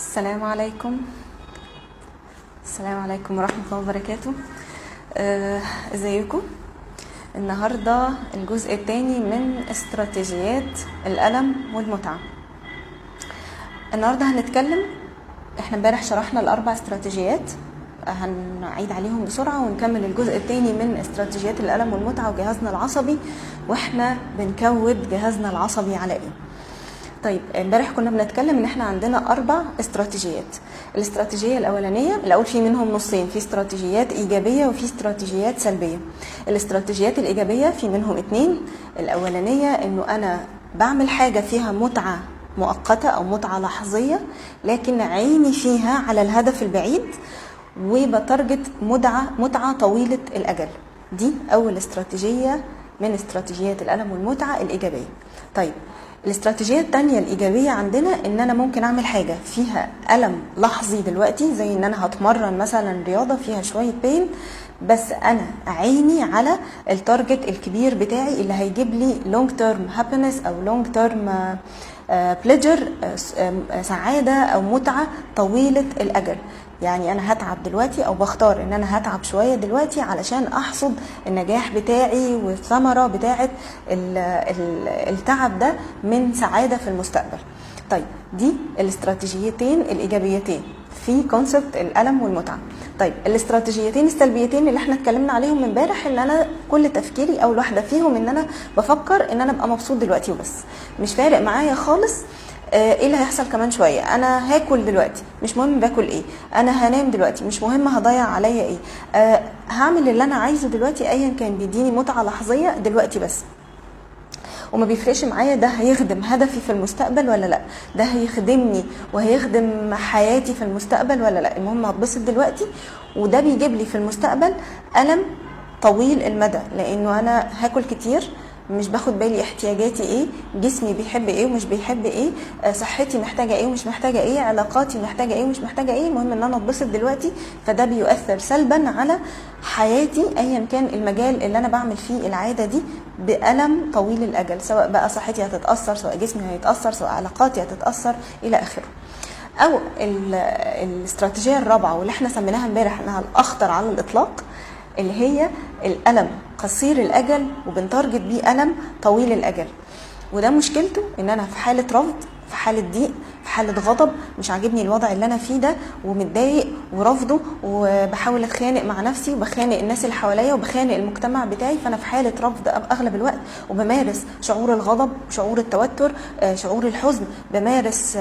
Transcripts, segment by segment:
السلام عليكم. السلام عليكم ورحمة الله وبركاته. ازيكم؟ النهاردة الجزء الثاني من استراتيجيات الألم والمتعة. النهاردة هنتكلم، احنا امبارح شرحنا الأربع استراتيجيات، هنعيد عليهم بسرعة ونكمل الجزء الثاني من استراتيجيات الألم والمتعة وجهازنا العصبي، واحنا بنكود جهازنا العصبي على ايه. طيب امبارح كنا بنتكلم ان احنا عندنا 4 استراتيجيات. الاستراتيجيه الاولانيه، الاول في منهم نصين، في استراتيجيات ايجابيه وفي استراتيجيات سلبيه. الاستراتيجيات الايجابيه في منهم 2. الاولانيه انه انا بعمل حاجه فيها متعه مؤقته او متعه لحظيه، لكن عيني فيها على الهدف البعيد وبتارجت متعه طويله الاجل. دي اول استراتيجيه من استراتيجيات الالم والمتعه الايجابيه. طيب الاستراتيجيه الثانيه الايجابيه عندنا ان انا ممكن اعمل حاجه فيها الم لحظي دلوقتي، زي ان انا هتمرن مثلا رياضه فيها شويه بين، بس انا عيني على التارجت الكبير بتاعي اللي هيجيب لي لونج تيرم هابينس او لونج تيرم بليجر، سعاده او متعه طويله الاجل. يعني انا هتعب دلوقتي او بختار ان انا هتعب شويه دلوقتي علشان احصد النجاح بتاعي والثمره بتاعه التعب ده من سعاده في المستقبل. طيب دي الاستراتيجيتين الايجابيتين في كونسبت الالم والمتعه. طيب الاستراتيجيتين السلبيتين اللي احنا اتكلمنا عليهم امبارح، ان انا كل تفكيري اول واحده فيهم ان انا بفكر ان انا ابقى مبسوط دلوقتي وبس، مش فارق معايا خالص ايه اللي هيحصل كمان شويه. انا هاكل دلوقتي مش مهم باكل ايه، انا هنام دلوقتي مش مهم هضيع عليا ايه، هعمل اللي انا عايزه دلوقتي ايا كان بيديني متعه لحظيه دلوقتي بس، وما بيفرقش معايا ده هيخدم هدفي في المستقبل ولا لا، ده هيخدمني وهيخدم حياتي في المستقبل ولا لا، المهم هتبسط دلوقتي. وده بيجيب لي في المستقبل ألم طويل المدى، لانه انا هاكل كتير مش باخد بالي احتياجاتي ايه، جسمي بيحب ايه ومش بيحب ايه، صحتي محتاجه ايه ومش محتاجه ايه، علاقاتي محتاجه ايه ومش محتاجه ايه، المهم ان انا اتبسط دلوقتي. فده بيؤثر سلبا على حياتي ايا كان المجال اللي انا بعمل فيه العاده دي بألم طويل الاجل، سواء بقى صحتي هتتاثر، سواء جسمي هيتاثر، سواء علاقاتي هتتاثر الى اخره. او الاستراتيجيه الرابعه واللي احنا سميناها امبارح انها الاخطر على الاطلاق، اللي هي الألم قصير الأجل وبنتارجت بيه ألم طويل الأجل. وده مشكلته ان انا في حالة رفض، في حالة ضيق، في حالة غضب، مش عاجبني الوضع اللي انا فيه ده ومتضايق ورفضه، وبحاول اتخانق مع نفسي وبخانق الناس اللي حواليا وبخانق المجتمع بتاعي، فانا في حالة رفض اغلب الوقت، وبمارس شعور الغضب، شعور التوتر، شعور الحزن، بمارس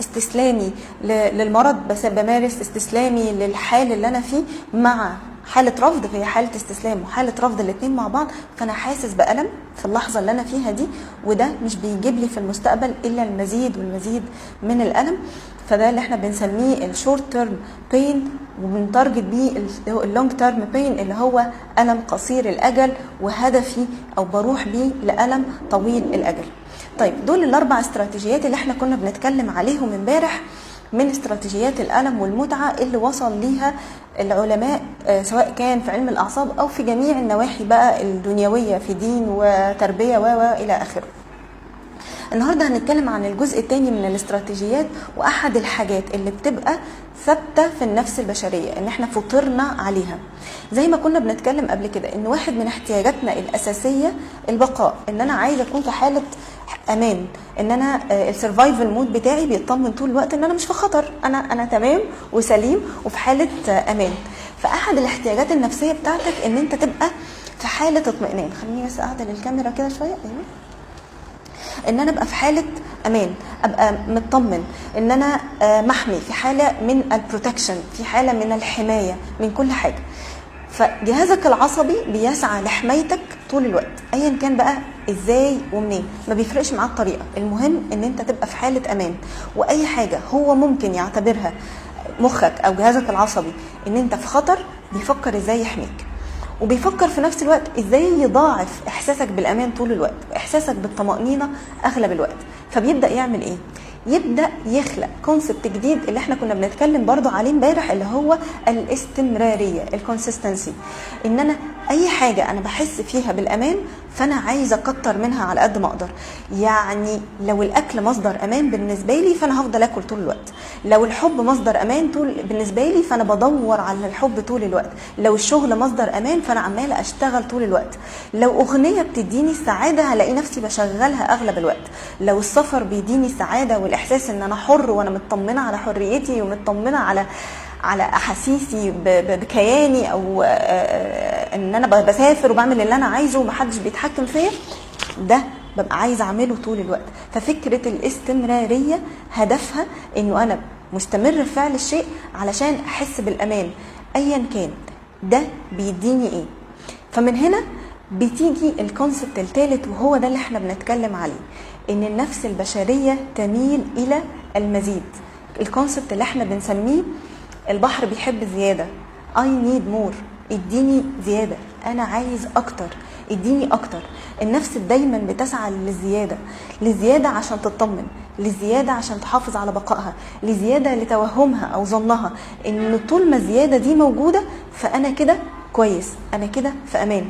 استسلامي للمرض، بس بمارس استسلامي للحال اللي انا فيه مع حالة رفض، فهي حالة استسلام وحالة رفض الاتنين مع بعض، فانا حاسس بألم في اللحظة اللي انا فيها دي، وده مش بيجيب لي في المستقبل الا المزيد والمزيد من الألم. فده اللي احنا بنسميه الشورت تيرم بين، وبنتارجت بيه اللونج تيرم بين اللي هو ألم قصير الأجل، وهدفي او بروح بيه لألم طويل الأجل. طيب دول ال4 استراتيجيات اللي احنا كنا بنتكلم عليهم امبارح من استراتيجيات الألم والمتعة اللي وصل ليها العلماء، سواء كان في علم الأعصاب أو في جميع النواحي بقى الدنيوية، في دين وتربية إلى آخره. النهاردة هنتكلم عن الجزء الثاني من الاستراتيجيات، وأحد الحاجات اللي بتبقى ثابتة في النفس البشرية ان احنا فطرنا عليها. زي ما كنا بنتكلم قبل كده ان واحد من احتياجاتنا الأساسية البقاء، ان انا عايزة اكون في حالة امان، ان انا السرفايفل مود بتاعي بيطمن طول الوقت ان انا مش في خطر، انا تمام وسليم وفي حاله امان. فاحد الاحتياجات النفسيه بتاعتك ان انت تبقى في حاله اطمئنان. خليني بس اعدل الكاميرا كده شويه، ايوه، ان انا ابقى في حاله امان، ابقى مطمن، ان انا محمي، في حاله من البروتكشن، في حاله من الحمايه من كل حاجه. فجهازك العصبي بيسعى لحمايتك طول الوقت، ايا كان بقى ازاي ومنين، ما بيفرقش معاه الطريقه، المهم ان انت تبقى في حاله امان. واي حاجه هو ممكن يعتبرها مخك او جهازك العصبي ان انت في خطر، بيفكر ازاي يحميك، وبيفكر في نفس الوقت ازاي يضاعف احساسك بالامان طول الوقت واحساسك بالطمأنينة اغلب الوقت. فبيبدأ يعمل ايه؟ يبدأ يخلق كونسبت جديد اللي احنا كنا بنتكلم برضو عليه امبارح، اللي هو الاستمرارية، الكونسيستنسي. ان انا اي حاجة انا بحس فيها بالامان فانا عايزه اكتر منها على قد ما اقدر. يعني لو الاكل مصدر امان بالنسبه لي فانا هفضل اكل طول الوقت، لو الحب مصدر امان بالنسبه لي فانا بدور على الحب طول الوقت، لو الشغل مصدر امان فانا عماله اشتغل طول الوقت، لو اغنيه بتديني السعاده هلاقي نفسي بشغلها اغلب الوقت، لو السفر بيديني السعاده والاحساس ان انا حر وانا مطمنه على حريتي ومطمنه على احاسيسي بكياني، او ان انا بسافر وبعمل اللي انا عايزه ومحدش بيتحكم فيا، ده ببقى عايزه اعمله طول الوقت. ففكره الاستمراريه هدفها انه انا مستمر في فعل الشيء علشان احس بالامان ايا كان ده بيديني ايه. فمن هنا بتيجي الكونسبت الثالث، وهو ده اللي احنا بنتكلم عليه، ان النفس البشريه تميل الى المزيد. الكونسبت اللي احنا بنسميه البحر بيحب زياده، I need more، اديني زياده، انا عايز اكتر، اديني اكتر. النفس دايما بتسعى للزياده، لزياده عشان تطمن، لزياده عشان تحافظ على بقائها، لزياده لتوهمها او ظنها ان طول ما الزياده دي موجوده فانا كده كويس، انا كده في امان.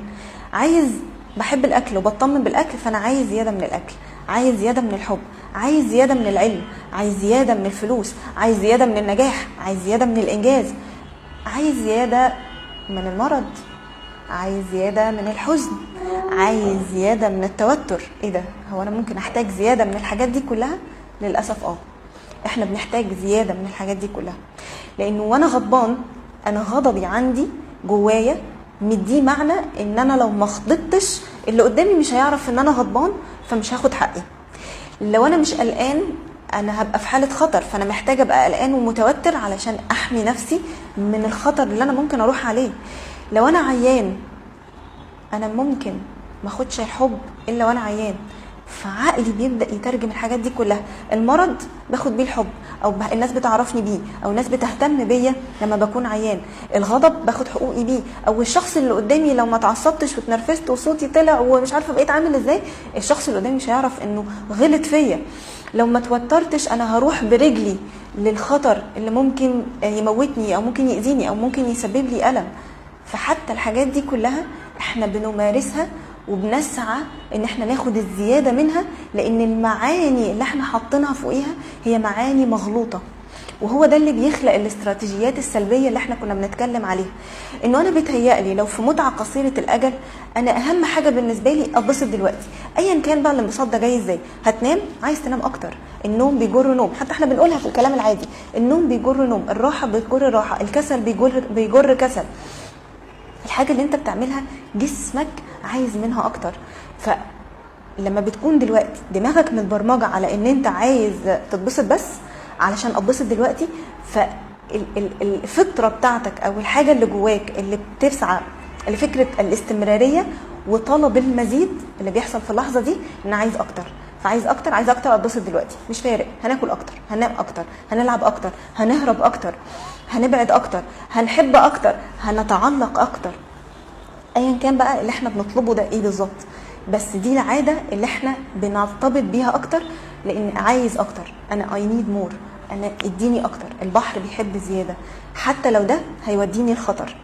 بحب الاكل وبطمن بالاكل، فانا عايز زياده من الاكل، عايز زياده من الحب، عايز زياده من العلم، عايز زياده من الفلوس، عايز زياده من النجاح، عايز زياده من الانجاز، عايز زياده من المرض، عايز زياده من الحزن، عايز زياده من التوتر. ايه ده، هو انا ممكن احتاج زياده من الحاجات دي كلها؟ للاسف احنا بنحتاج زياده من الحاجات دي كلها، لانه وانا غضبان انا غضبي عندي جوايا مديه معنى ان انا لو ما غضبتش اللي قدامي مش هيعرف ان انا غضبان فمش هاخد حقي. لو انا مش قلقان انا هبقى في حاله خطر، فانا محتاجه ابقى قلقان ومتوتر علشان احمي نفسي من الخطر اللي انا ممكن اروح عليه. لو انا عيان انا ممكن ما اخدش الحب الا وانا عيان، فعقلي بيبدا يترجم الحاجات دي كلها. المرض باخد بيه الحب، او الناس بتعرفني بيه، او الناس بتهتم بيا لما بكون عيان. الغضب باخد حقوقي بيه، او الشخص اللي قدامي لو ما اتعصبتش واتنرفزت وصوتي طلع ومش عارفه بقيت عامل ازاي، الشخص اللي قدامي مش هيعرف انه غلط فيا. لو ما توترتش انا هروح برجلي للخطر اللي ممكن يموتني او ممكن يأذيني او ممكن يسبب لي ألم. فحتى الحاجات دي كلها احنا بنمارسها وبنسعى ان احنا ناخد الزيادة منها، لان المعاني اللي احنا حاطينها فوقيها هي معاني مغلوطة. وهو ده اللي بيخلق الاستراتيجيات السلبية اللي احنا كنا بنتكلم عليها. انه انا بيتهيألي لو في متعة قصيرة الاجل انا اهم حاجة بالنسبة لي اتبسط دلوقتي، ايا كان بقى الانبساط ده جاي ازاي. هتنام، عايز تنام اكتر، النوم بيجر نوم، حتى احنا بنقولها في الكلام العادي، النوم بيجر نوم، الراحة بتجر راحة، الكسل بيجر كسل. الحاجة اللي انت بتعملها جسمك عايز منها اكتر. فلما بتكون دلوقتي دماغك متبرمجة على ان انت عايز تتبسط بس علشان اتبسط دلوقتي، فالفطرة بتاعتك او الحاجة اللي جواك اللي بتسعى لفكرة الاستمرارية وطلب المزيد اللي بيحصل في اللحظة دي، ان عايز اكتر، فعايز اكتر، عايز اكتر، اتبسط دلوقتي، مش فارق، هناكل اكتر، هننام اكتر، هنلعب اكتر، هنهرب اكتر، هنبعد اكتر، هنحب اكتر، هنتعلق اكتر. ايا كان بقى اللي احنا بنطلبه ده ايه بالظبط، بس دي العاده اللي احنا بنرتبط بيها اكتر، لان عايز اكتر، انا I need more، انا اديني اكتر. البحر بيحب زياده حتى لو ده هيوديني الخطر.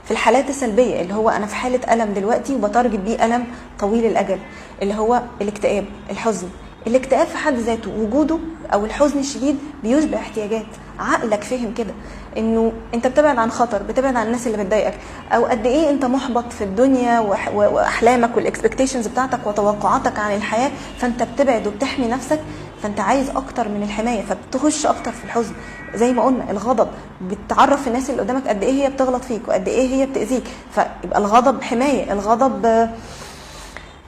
في الحالات السلبيه اللي هو انا في حاله الم دلوقتي وبتارجت بيه الم طويل الاجل، اللي هو الاكتئاب، الحزن. الاكتئاب في حد ذاته وجوده او الحزن الشديد بيشبع احتياجات. عقلك فهم كده انه انت بتبعد عن خطر، بتبعد عن الناس اللي بتضايقك، او قد ايه انت محبط في الدنيا واحلامك والاكسبكتيشنز بتاعتك وتوقعاتك عن الحياه، فانت بتبعد وبتحمي نفسك، فانت عايز اكتر من الحمايه، فبتخش اكتر في الحزن. زي ما قلنا الغضب بتعرف الناس اللي قدامك قد ايه هي بتغلط فيك وقد ايه هي بتاذيك، فيبقى الغضب حمايه. الغضب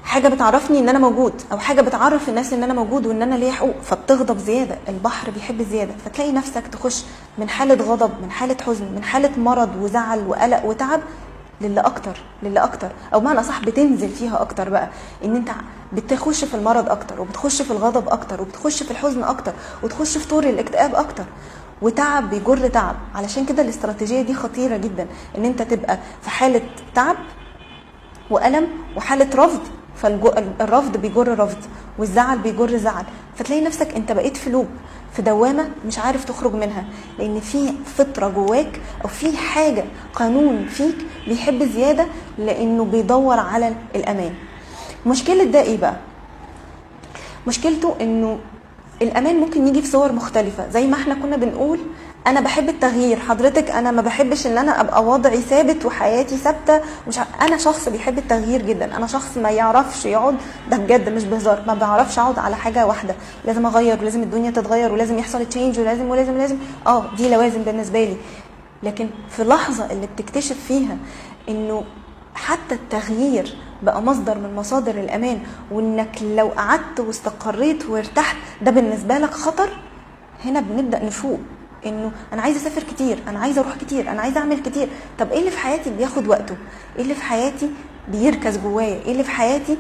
حاجه بتعرفني ان انا موجود، او حاجه بتعرف الناس ان انا موجود وان انا ليا حقوق، فبتغضب زياده. البحر بيحب الزياده، فتلاقي نفسك تخش من حاله غضب، من حاله حزن، من حاله مرض وزعل وقلق وتعب للي اكتر، للي اكتر، او معنى صح بتنزل فيها اكتر بقى، ان انت بتخش في المرض اكتر، وبتخش في الغضب اكتر، وبتخش في الحزن اكتر، وتخش في طور الاكتئاب اكتر، وتعب بيجر تعب. علشان كده الاستراتيجيه دي خطيره جدا، ان انت تبقى في حاله تعب والم وحاله رفض، فالرفض بيجر رفض، والزعل بيجر زعل، فتلاقي نفسك انت بقيت في لوب، في دوامه مش عارف تخرج منها، لان في فطره جواك او في حاجه، قانون فيك بيحب الزياده، لانه بيدور على الامان. مشكله ده ايه بقى؟ مشكلته انه الامان ممكن يجي في صور مختلفه، زي ما احنا كنا بنقول انا بحب التغيير، حضرتك انا ما بحبش ان انا ابقى وضعي ثابت وحياتي ثابته، انا شخص بيحب التغيير جدا، انا شخص ما يعرفش يقعد، ده بجد مش بهزار، ما بعرفش اقعد على حاجه واحده، لازم اغير ولازم الدنيا تتغير ولازم يحصل تشينج ولازم ولازم لازم دي لوازم بالنسبه لي. لكن في اللحظه اللي بتكتشف فيها انه حتى التغيير بقى مصدر من مصادر الامان، وانك لو قعدت واستقريت وارتحت ده بالنسبه لك خطر، هنا بنبدا نفوق انه انا عايزه اسافر كتير، انا عايزه اروح كتير، انا عايزه اعمل كتير. طب ايه اللي في حياتي بياخد وقته؟ ايه اللي في حياتي بيركز جوايا؟ ايه اللي في حياتي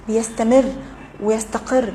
بيستمر ويستقر؟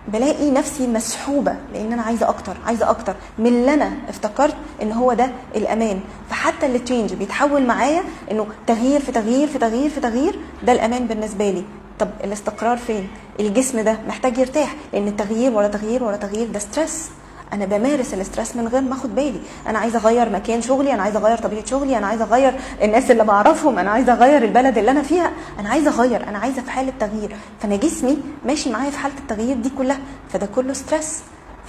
بلاقي نفسي مسحوبه لان انا عايزه اكتر، عايزه اكتر من اللي انا افتكرت ان هو ده الامان. فحتى اللي تشينج بيتحول معايا انه تغيير في تغيير في تغيير في تغيير، ده الامان بالنسبه لي. طب الاستقرار فين؟ الجسم ده محتاج يرتاح، لان التغيير ورا تغيير ورا تغيير ده ستريس، انا بمارس الاسترس من غير ما اخد بالي. انا عايزه اغير مكان شغلي، انا عايزه اغير طبيعه شغلي، انا عايزه اغير الناس اللي بعرفهم، انا عايزه اغير البلد اللي انا فيها، انا عايزه اغير، انا عايزه في حاله تغيير. فانا جسمي ماشي معايا في حاله التغيير دي كلها، فده كله ستريس.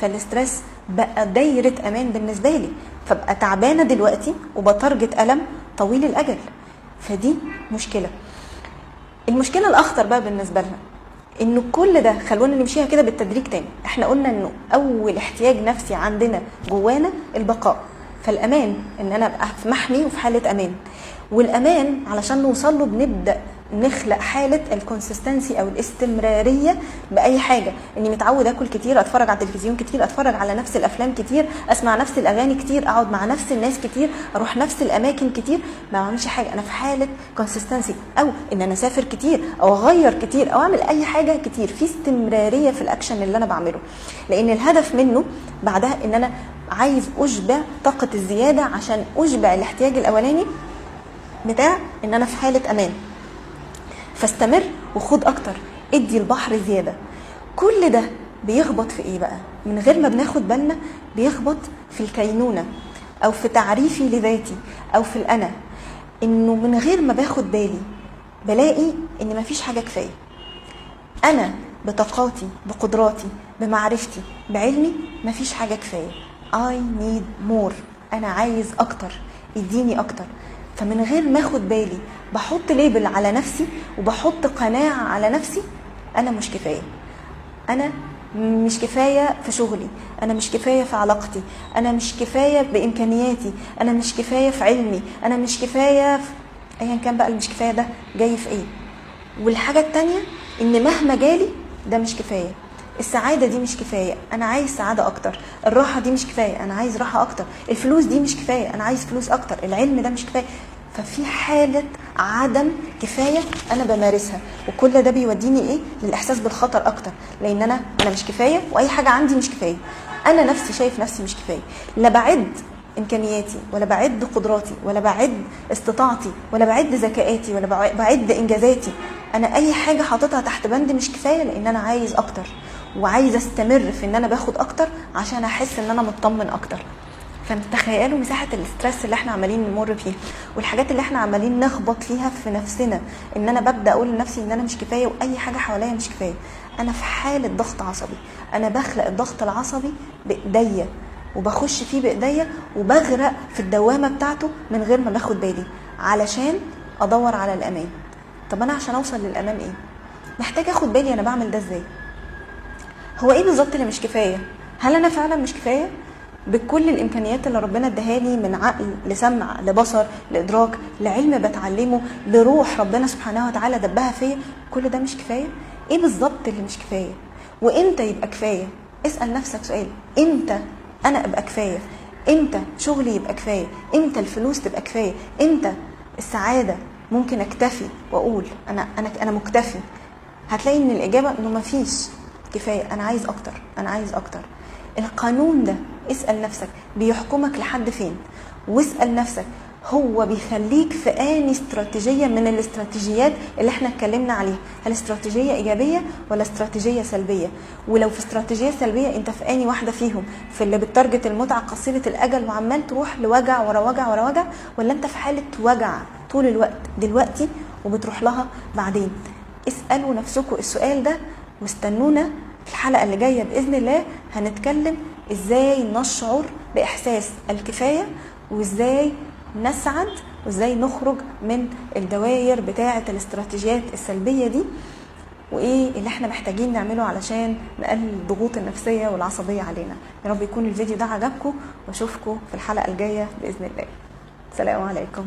فالاسترس بقى دايره امان بالنسبه لي، فبقى تعبانه دلوقتي وبتارجت الم طويل الاجل. فدي مشكله. المشكله الاخطر بقى بالنسبه لنا انه كل ده، خلونا نمشيها كده بالتدريج تاني. احنا قلنا انه اول احتياج نفسي عندنا جوانا البقاء، فالامان ان انا ابقى في محمي وفي حاله امان. والامان علشان نوصل له بنبدا نخلق حاله الكونسستنسي او الاستمراريه باي حاجه، اني متعود اكل كتير، اتفرج على التلفزيون كتير، اتفرج على نفس الافلام كتير، اسمع نفس الاغاني كتير، اقعد مع نفس الناس كتير، اروح نفس الاماكن كتير، ما بعملش حاجه، انا في حاله كونسستنسي. او ان انا اسافر كتير او اغير كتير او اعمل اي حاجه كتير، في استمراريه في الاكشن اللي انا بعمله، لان الهدف منه بعدها ان انا عايز اشبع طاقه الزياده عشان اشبع الاحتياج الاولاني بتاع ان انا في حاله امان. فاستمر وخد اكتر، ادي البحر زياده. كل ده بيخبط في ايه بقى؟ من غير ما بناخد بالنا بيخبط في الكينونه، او في تعريفي لذاتي، او في الانا. انه من غير ما باخد بالي بلاقي ان مفيش حاجه كفايه. انا بطاقاتي، بقدراتي، بمعرفتي، بعلمي، مفيش حاجه كفايه. I need more، انا عايز اكتر، اديني اكتر. فمن غير ما اخد بالي بحط ليبل على نفسي وبحط قناعه على نفسي، انا مش كفايه، انا مش كفايه في شغلي، انا مش كفايه في علاقتي، انا مش كفايه بامكانياتي، انا مش كفايه في علمي، انا مش كفايه في ايا كان بقى. المش كفايه ده جاي في ايه؟ والحاجه التانيه ان مهما جالي ده مش كفايه. السعاده دي مش كفايه، انا عايز سعاده اكتر. الراحه دي مش كفايه، انا عايز راحه اكتر. الفلوس دي مش كفايه، انا عايز فلوس اكتر. العلم ده مش كفايه. ففي حاله عدم كفايه انا بمارسها، وكل ده بيوديني ايه؟ للاحساس بالخطر اكتر، لان انا مش كفايه، واي حاجه عندي مش كفايه. انا نفسي شايف نفسي مش كفايه، لا بعد امكانياتي، ولا بعد قدراتي، ولا بعد استطاعتي، ولا بعد ذكاءاتي، ولا بعد انجازاتي. انا اي حاجه حاططها تحت بند مش كفايه، لان انا عايز اكتر، وعايز استمر في ان انا باخد اكتر عشان احس ان انا مطمن اكتر. فتخيلوا مساحه الاسترس اللي احنا عمالين نمر فيها، والحاجات اللي احنا عمالين نخبط فيها في نفسنا، ان انا ببدا اقول لنفسي ان انا مش كفايه، واي حاجه حواليا مش كفايه. انا في حاله ضغط عصبي، انا بخلق الضغط العصبي بايديا، وبخش فيه بايديا، وبغرق في الدوامه بتاعته من غير ما باخد بالي، علشان ادور على الامان. طب انا عشان اوصل للامان ايه؟ محتاج اخد بالي انا بعمل ده ازاي. هو ايه بالظبط اللي مش كفايه؟ هل انا فعلا مش كفايه بكل الامكانيات اللي ربنا اداهالي، من عقل لسمع لبصر لادراك لعلم بتعلمه لروح ربنا سبحانه وتعالى دبها فيا؟ كل ده مش كفايه؟ ايه بالظبط اللي مش كفايه؟ وامتى يبقى كفايه؟ اسال نفسك سؤال، امتى انا ابقى كفايه؟ امتى شغلي يبقى كفايه؟ امتى الفلوس تبقى كفايه؟ امتى السعاده ممكن اكتفي واقول انا مكتفي؟ هتلاقي ان الاجابه انه مفيش كفايه، انا عايز اكتر، انا عايز اكتر. القانون ده اسال نفسك بيحكمك لحد فين، واسال نفسك هو بيخليك في اني استراتيجيه من الاستراتيجيات اللي احنا اتكلمنا عليها. هل استراتيجيه ايجابيه ولا استراتيجيه سلبيه؟ ولو في استراتيجيه سلبيه انت في اني واحده فيهم؟ في اللي بتارجت المتعه قصيره الاجل وعمال تروح لوجع ورا وجع ورا وجع، ولا انت في حاله وجع طول الوقت دلوقتي وبتروح لها بعدين؟ اسألوا نفسكم السؤال ده، واستنونا في الحلقة اللي جاية بإذن الله. هنتكلم ازاي نشعر بإحساس الكفاية، وازاي نسعد، وازاي نخرج من الدوائر بتاعة الاستراتيجيات السلبية دي، وايه اللي احنا محتاجين نعمله علشان نقلل الضغوط النفسية والعصبية علينا. يا رب يكون الفيديو ده عجبكم، واشوفكم في الحلقة الجاية بإذن الله. السلام عليكم.